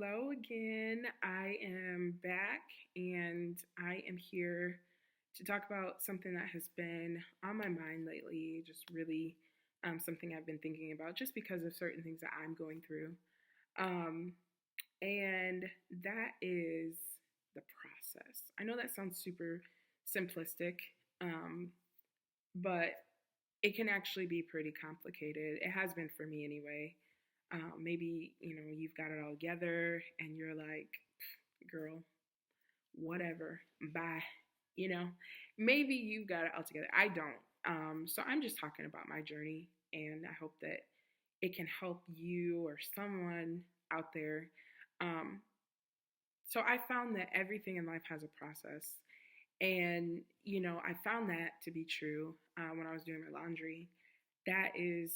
Hello again. I am back and I am here to talk about something that has been on my mind lately, just really something I've been thinking about just because of certain things that I'm going through. Um, and that is the process. I know that sounds super simplistic, um, but it can actually be pretty complicated. It has been for me anyway. Maybe you've got it all together and you're like, girl, whatever, bye. You know, maybe you've got it all together. I don't. So I'm just talking about my journey, and I hope that it can help you or someone out there. Um, so I found that everything in life has a process, and I found that to be true when I was doing my laundry. That is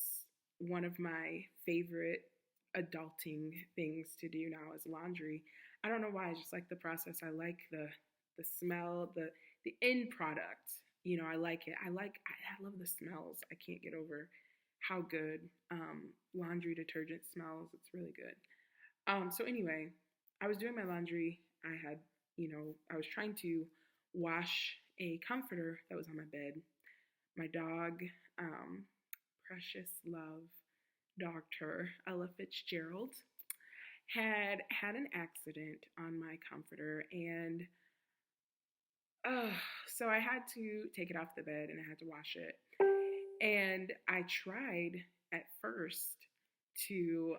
one of my favorite adulting things to do now is laundry. I don't know why. I just like the process. I like the smell, the end product. I like it. I love the smells. I can't get over how good laundry detergent smells. It's really good. So anyway, I was doing my laundry. I was trying to wash a comforter that was on my bed. My dog, um, precious love doctor Ella Fitzgerald, had an accident on my comforter, and uh, so I had to take it off the bed and I had to wash it. And I tried at first to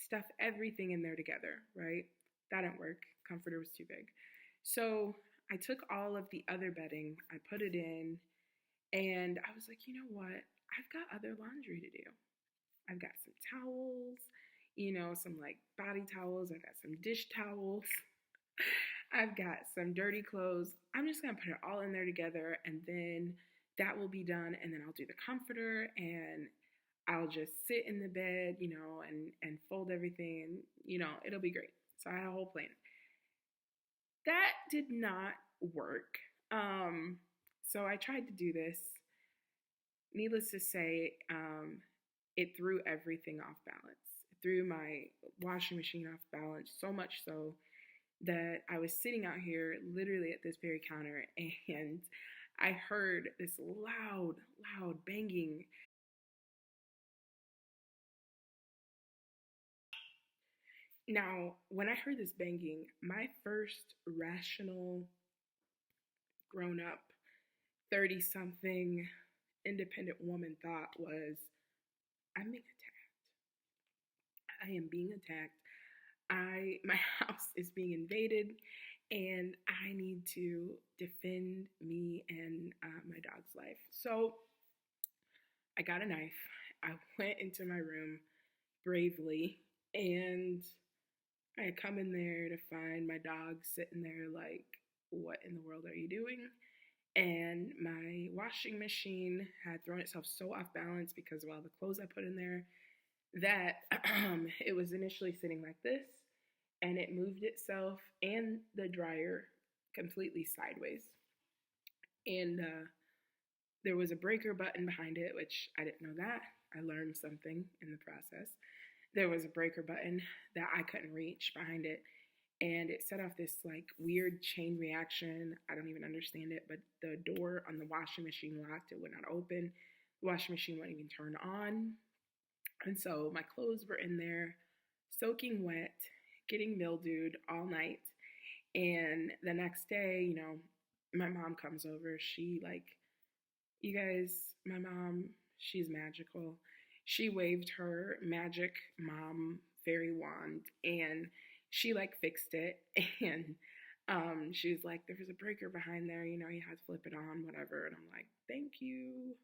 stuff everything in there together, right? That didn't work. Comforter was too big. So I took all of the other bedding, I put it in, and I was like, you know what? I've got other laundry to do. I've got some towels, some like body towels. I've got some dish towels. I've got some dirty clothes. I'm just going to put it all in there together, and then that will be done. And then I'll do the comforter, and I'll just sit in the bed, and fold everything, and, it'll be great. So I had a whole plan. That did not work. So I tried to do this. Needless to say, it threw everything off balance. It threw my washing machine off balance, so much so that I was sitting out here literally at this very counter and I heard this loud, loud banging. Now, when I heard this banging, my first rational, grown up, 30 something independent woman thought was, I'm being attacked. I am being attacked. My house is being invaded, and I need to defend me and my dog's life. So I got a knife. I went into my room bravely, and I come in there to find my dog sitting there like, what in the world are you doing? And my washing machine had thrown itself so off balance because of all the clothes I put in there that it was initially sitting like this, and it moved itself and the dryer completely sideways. And there was a breaker button behind it, which I didn't know that. I learned something in the process. There was a breaker button that I couldn't reach behind it, and it set off this like weird chain reaction. I don't even understand it, but the door on the washing machine locked. It would not open. The washing machine wouldn't even turn on. And so my clothes were in there, soaking wet, getting mildewed all night. And the next day, my mom comes over. She like, you guys, my mom, she's magical. She waved her magic mom fairy wand and she like fixed it. And she was like, there was a breaker behind there, you had to flip it on, whatever. And I'm like, thank you.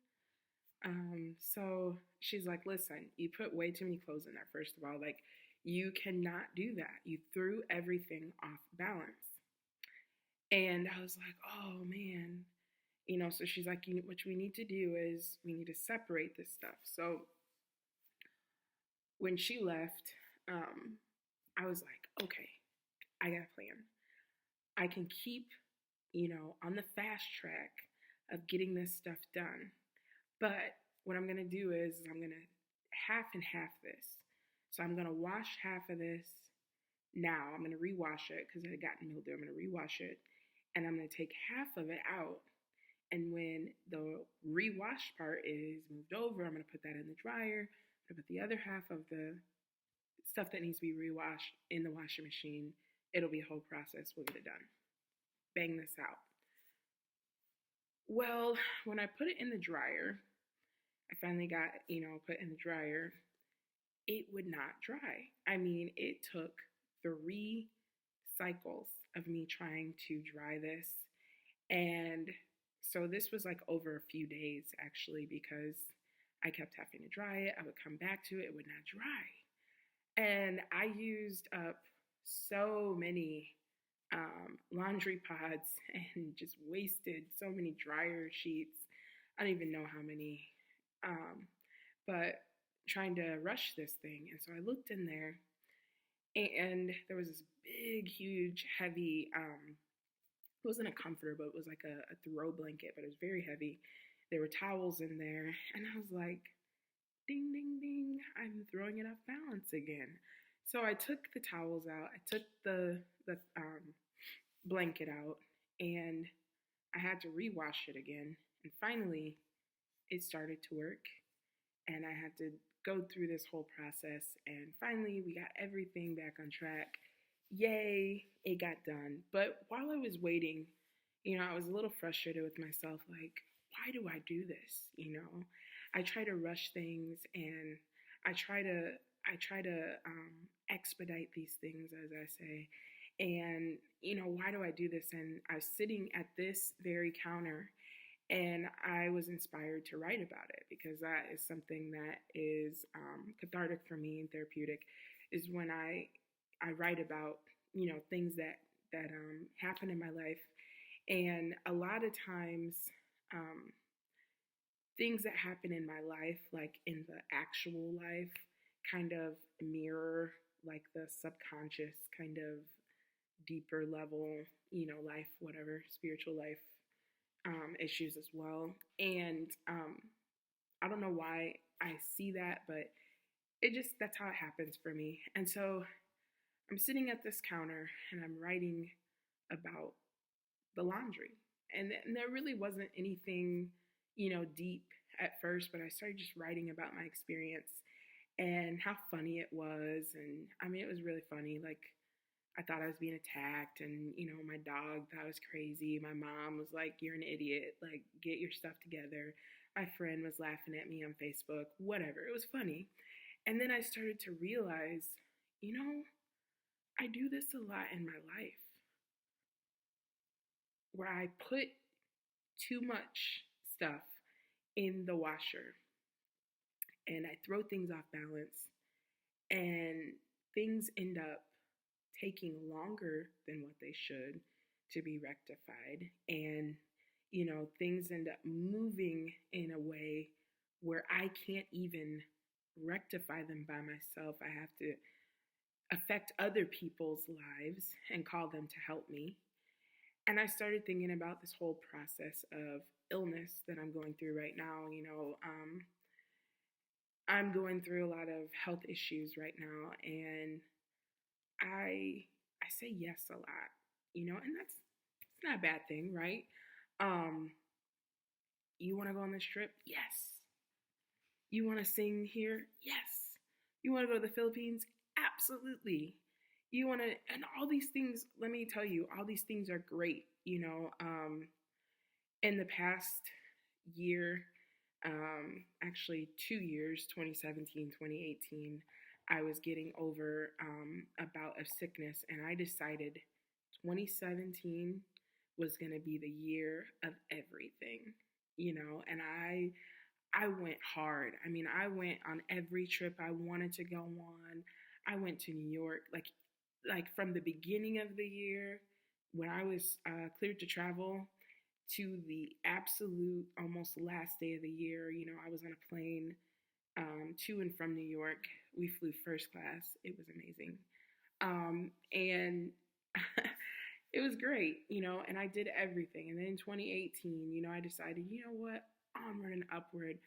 So she's like, listen, you put way too many clothes in there, first of all. Like, you cannot do that. You threw everything off balance. And I was like, oh man. So she's like, what we need to do is we need to separate this stuff. So when she left, I was like, okay, I got a plan. I can keep, on the fast track of getting this stuff done. But what I'm going to do is I'm going to half and half this. So I'm going to wash half of this Now I'm going to rewash it because it had gotten mildew. I'm going to rewash it and I'm going to take half of it out. And when the rewash part is moved over, I'm going to put that in the dryer. I'm going to put the other half of the stuff that needs to be rewashed in the washing machine. It'll be a whole process. We'll get it done. Bang this out. Well, when I put it in the dryer, I finally got, put in the dryer. It would not dry. I mean, it took 3 cycles of me trying to dry this. And so this was like over a few days actually, because I kept having to dry it. I would come back to it, it would not dry. And I used up so many laundry pods and just wasted so many dryer sheets. I don't even know how many, but trying to rush this thing. And so I looked in there and there was this big, huge, heavy, it wasn't a comforter, but it was like a throw blanket, but it was very heavy. There were towels in there. And I was like, ding, ding, ding, I'm throwing it off balance again. So I took the towels out, I took the blanket out, and I had to rewash it again. And finally, it started to work, and I had to go through this whole process. And finally, we got everything back on track. Yay, it got done. But while I was waiting, I was a little frustrated with myself, like, why do I do this? I try to rush things and I try to expedite these things, as I say. And, why do I do this? And I was sitting at this very counter and I was inspired to write about it, because that is something that is cathartic for me and therapeutic, is when I write about, things that happen in my life. And a lot of times, things that happen in my life, like in the actual life, kind of mirror like the subconscious kind of deeper level, life, whatever, spiritual life issues as well. And I don't know why I see that, but that's how it happens for me. And so I'm sitting at this counter and I'm writing about the laundry. And there really wasn't anything, deep at first, but I started just writing about my experience and how funny it was. And I mean, it was really funny. Like, I thought I was being attacked, and, my dog thought I was crazy. My mom was like, you're an idiot. Like, get your stuff together. My friend was laughing at me on Facebook, whatever. It was funny. And then I started to realize, I do this a lot in my life, where I put too much stuff in the washer and I throw things off balance, and things end up taking longer than what they should to be rectified. And, things end up moving in a way where I can't even rectify them by myself. I have to affect other people's lives and call them to help me. And I started thinking about this whole process of illness that I'm going through right now. I'm going through a lot of health issues right now, and I say yes a lot, and it's not a bad thing, right? You want to go on this trip? Yes. You want to sing here? Yes. You want to go to the Philippines? Absolutely. You want to, and all these things, let me tell you, all these things are great. In the past year, actually 2 years, 2017, 2018, I was getting over a bout of sickness, and I decided 2017 was going to be the year of everything, and I went hard. I mean, I went on every trip I wanted to go on. I went to New York, like from the beginning of the year when I was cleared to travel to the absolute almost last day of the year. I was on a plane to and from New York. We flew first class. It was amazing. And it was great, and I did everything. And then in 2018, I decided, what? Onward and upward.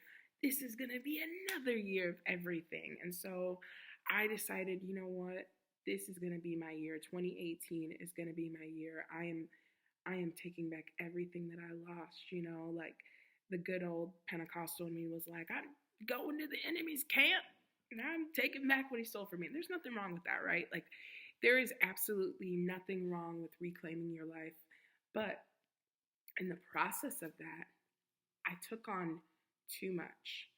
This is going to be another year of everything. And so I decided, what? this is going to be my year. 2018 is going to be my year. I am taking back everything that I lost, like the good old Pentecostal in me was like, I'm going to the enemy's camp and I'm taking back what he stole from me. And there's nothing wrong with that, right? Like, there is absolutely nothing wrong with reclaiming your life. But in the process of that, I took on too much,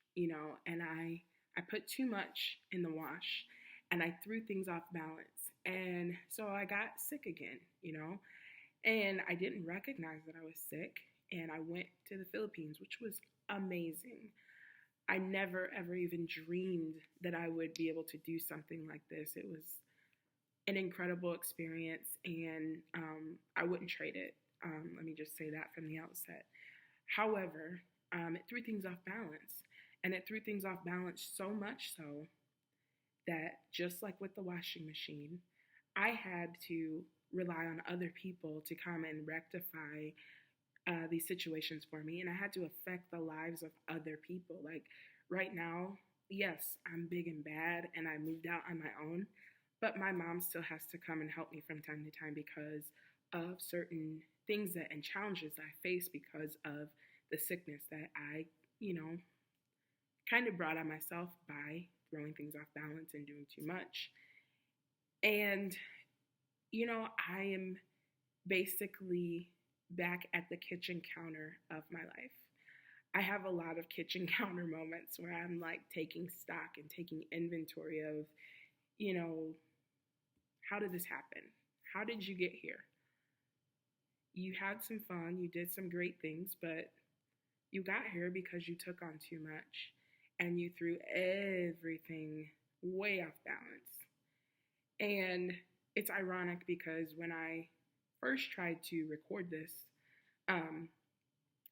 and I put too much in the wash and I threw things off balance. And so I got sick again. And I didn't recognize that I was sick. And I went to the Philippines, which was amazing. I never, ever even dreamed that I would be able to do something like this. It was an incredible experience, and I wouldn't trade it. Let me just say that from the outset. However, it threw things off balance. And it threw things off balance so much so that, just like with the washing machine, I had to rely on other people to come and rectify these situations for me. And I had to affect the lives of other people. Like, right now, yes, I'm big and bad and I moved out on my own, but my mom still has to come and help me from time to time because of certain things and challenges that I face because of the sickness that I, you know, kind of brought on myself by throwing things off balance and doing too much. And, I am basically back at the kitchen counter of my life. I have a lot of kitchen counter moments where I'm like taking stock and taking inventory of, you know, how did this happen? How did you get here? You had some fun, you did some great things, but you got here because you took on too much and you threw everything way off balance. And it's ironic because when I first tried to record this, um,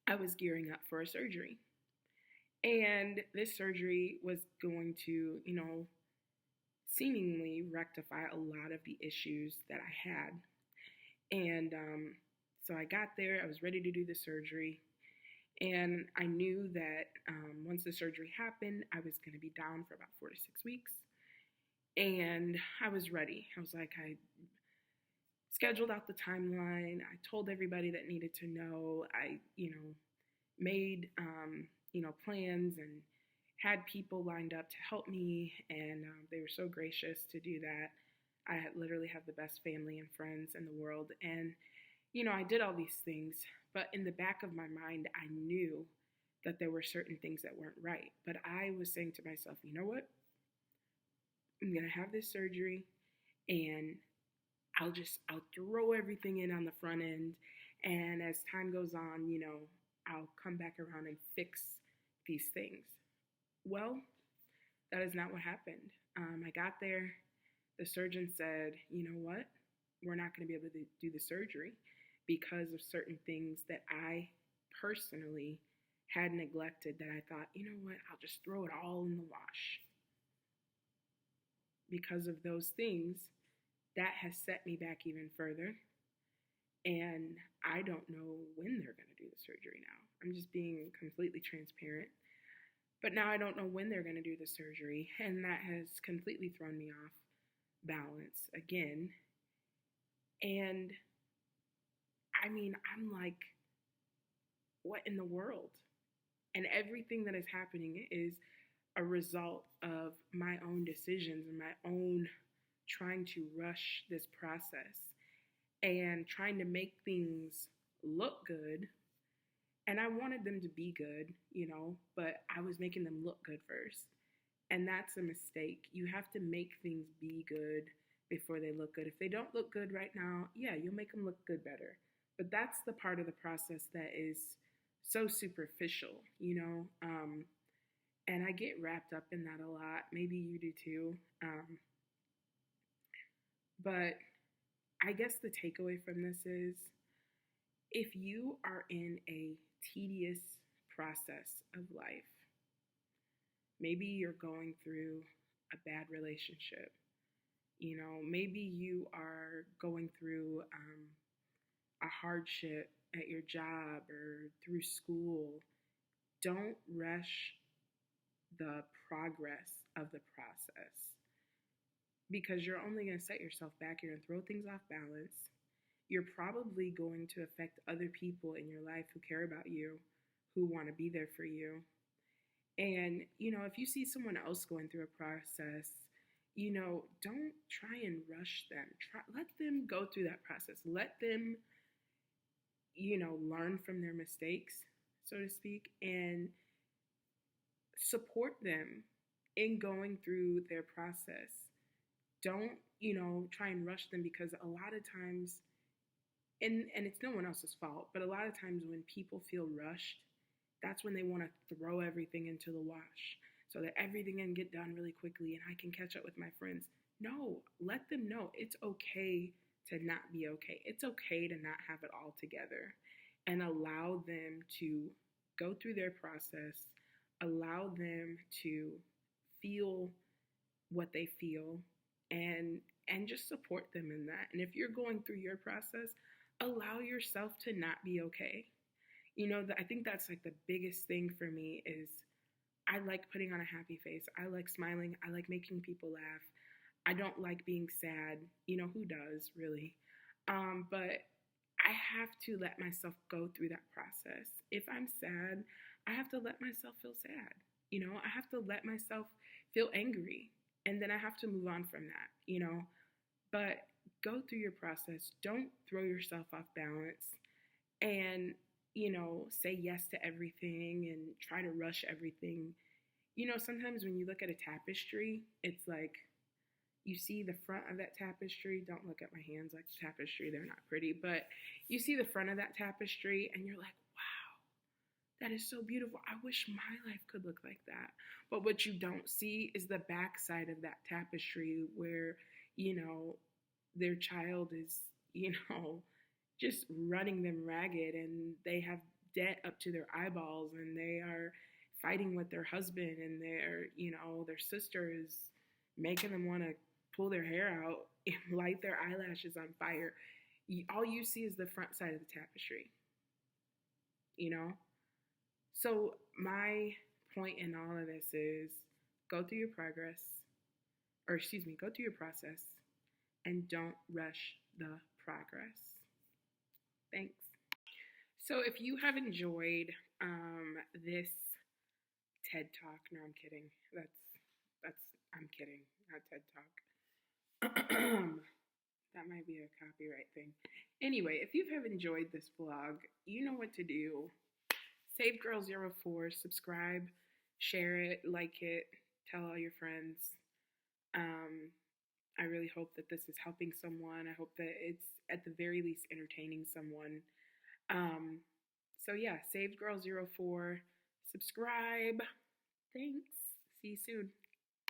I was gearing up for a surgery. And this surgery was going to, seemingly rectify a lot of the issues that I had. And so I got there, I was ready to do the surgery. And I knew that once the surgery happened, I was going to be down for about 4 to 6 weeks. And I was ready. I was like, I scheduled out the timeline. I told everybody that needed to know. I, made, plans and had people lined up to help me. And they were so gracious to do that. I literally have the best family and friends in the world. And, I did all these things. But in the back of my mind, I knew that there were certain things that weren't right. But I was saying to myself, you know what? I'm going to have this surgery and I'll throw everything in on the front end. And as time goes on, I'll come back around and fix these things. Well, that is not what happened. I got there. The surgeon said, you know what? We're not going to be able to do the surgery because of certain things that I personally had neglected that I thought, you know what? I'll just throw it all in the wash. Because of those things, that has set me back even further. And I don't know when they're going to do the surgery now. I'm just being completely transparent. But now I don't know when they're going to do the surgery. And that has completely thrown me off balance again. And I mean, I'm like, what in the world? And everything that is happening is a result of my own decisions and my own trying to rush this process and trying to make things look good. And I wanted them to be good, but I was making them look good first. And that's a mistake. You have to make things be good before they look good. If they don't look good right now, yeah, you'll make them look good better. But that's the part of the process that is so superficial, and I get wrapped up in that a lot. Maybe you do too. But I guess the takeaway from this is if you are in a tedious process of life, maybe you're going through a bad relationship, maybe you are going through a hardship at your job or through school, don't rush the progress of the process. because you're only going to set yourself back. You're going to throw things off balance. You're probably going to affect other people in your life who care about you, who want to be there for you. And, if you see someone else going through a process, don't try and rush them. Let them go through that process. Let them, learn from their mistakes, so to speak, and support them in going through their process. Don't, try and rush them, because a lot of times, and it's no one else's fault, but a lot of times when people feel rushed, that's when they want to throw everything into the wash so that everything can get done really quickly and I can catch up with my friends. No, let them know it's okay to not be okay. It's okay to not have it all together, and allow them to go through their process, allow them to feel what they feel, and just support them in that. And if you're going through your process, allow yourself to not be okay. I think that's like the biggest thing for me is I like putting on a happy face. I like smiling. I like making people laugh. I don't like being sad. Who does really? But I have to let myself go through that process. If I'm sad, I have to let myself feel sad. I have to let myself feel angry. And then I have to move on from that. But go through your process. Don't throw yourself off balance and, say yes to everything and try to rush everything. Sometimes when you look at a tapestry, it's like you see the front of that tapestry. Don't look at my hands like the tapestry, they're not pretty, but you see the front of that tapestry and you're like, wow, that is so beautiful. I wish my life could look like that. But what you don't see is the back side of that tapestry where, their child is, just running them ragged, and they have debt up to their eyeballs, and they are fighting with their husband, and their sister is making them want to pull their hair out and light their eyelashes on fire. All you see is the front side of the tapestry, you know? So my point in all of this is go through your progress, or excuse me, go through your process and don't rush the progress. Thanks. So if you have enjoyed this TED Talk, no, I'm kidding. I'm kidding, not TED Talk. That might be a copyright thing. Anyway, if you have enjoyed this vlog, you know what to do. Save Girl 04, subscribe, share it, like it, tell all your friends. I really hope that this is helping someone. I hope that it's at the very least entertaining someone. So yeah, Saved Girl 04, subscribe. Thanks. See you soon.